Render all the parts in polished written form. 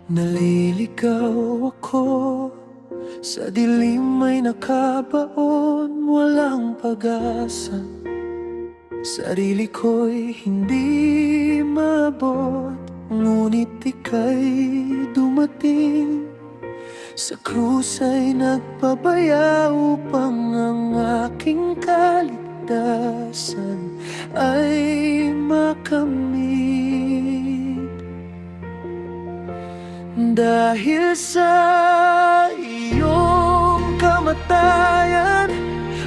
Naliligaw ako, sa dilim ay nakabaon, walang pag-asa. Sarili ko'y hindi maabot, ngunit ika'y dumating. Sa krus ay nagpabaya upang ang aking kaligtasan ay makamit. Dahil sa iyong kamatayan,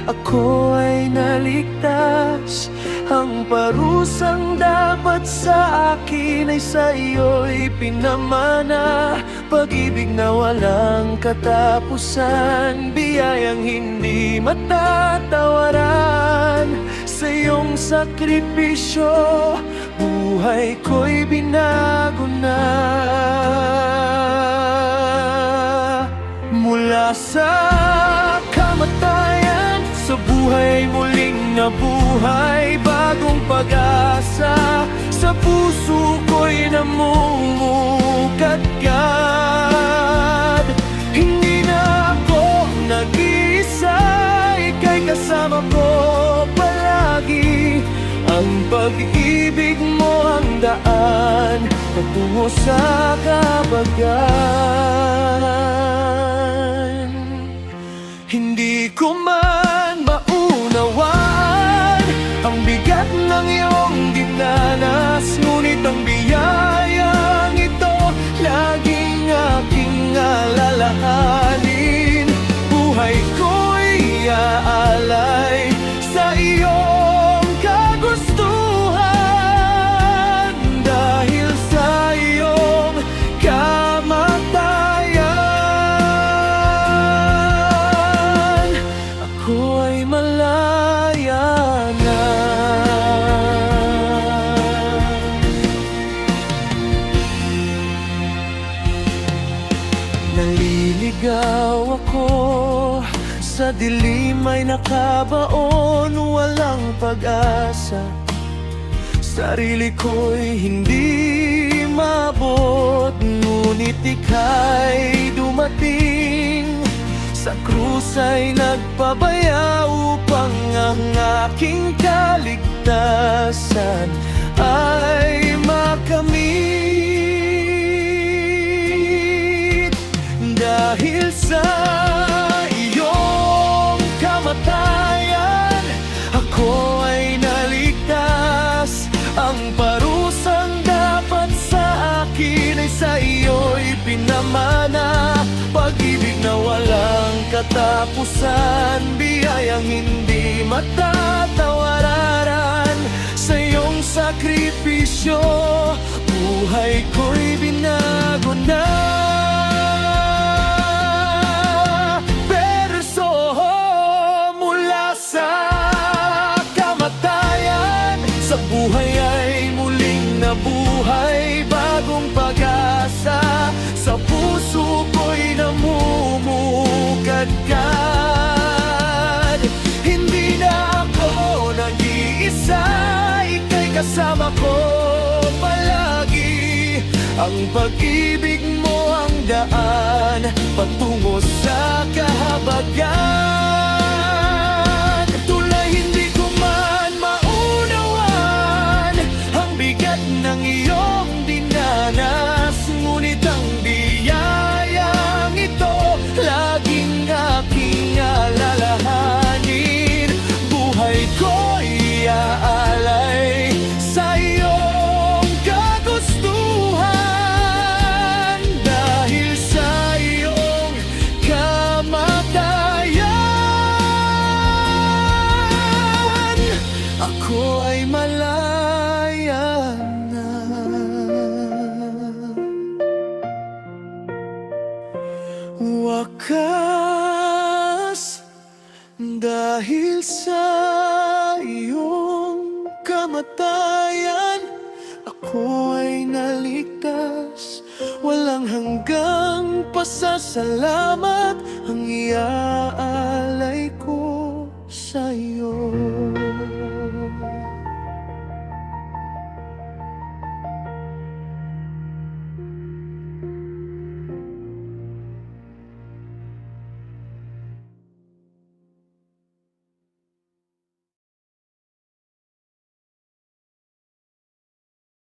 ako ay naligtas. Ang parusang dapat sa akin ay sa iyo'y pinamana. Pag-ibig na walang katapusan, biyayang hindi matatawaran. Sa iyong sakripisyo, buhay ko'y binago na. Mula sa kamatayan, sa buhay muling nabuhay, bagong pag-asa sa puso ko'y namumukadkad. Hindi na ako nag-iisa, ika'y kasama ko palagi. Ang pag-ibig mo ang daan patungo sa kabagan. Hindi ko man maunawaan ang bigat ng iyong dinanas, ngunit ang biyayang ito laging aking alalahanin. Buhay ko'y iaalay sa iyong kagustuhan. Dahil sa iyong kamatayan, ako ay malaya na. Naliligaw ako, sa dilim ay nakabaon, walang pag-asa. Sarili ko'y hindi maabot, ngunit ika'y dumating. Sa krus ay nagpabaya upang ang aking kaligtasan ay makamit. Dahil sa iyong kamatayan, ako ay naligtas. Ang parusang dapat sa akin ay sa iyo'y pinamana. Pag-ibig na walang katapusan, biyayang hindi matatawaran. Sa iyong sakripisyo, buhay ko'y binago na. Mula sa kamatayan, sa buhay ay muling nabuhay, bagong pag-asa sa puso ko'y namumukadkad. Hindi na ako nag-iisa, ika'y kasama ko palagi. Ang pag-ibig mo ang daan patungo sa kahabagan. Tulay hindi ko man maunawan ang bigat ng iyong dinanas, ngunit ang biyayang ito laging aking alalahanin. Buhay ko'y iaalay sa iyong kagustuhan. Dahil sa iyong kamatayan, ako ay malaya na. Wakas, dahil sa iyong kamatayan, ako ay naligtas. Walang hanggang pasasalamat ang iaan.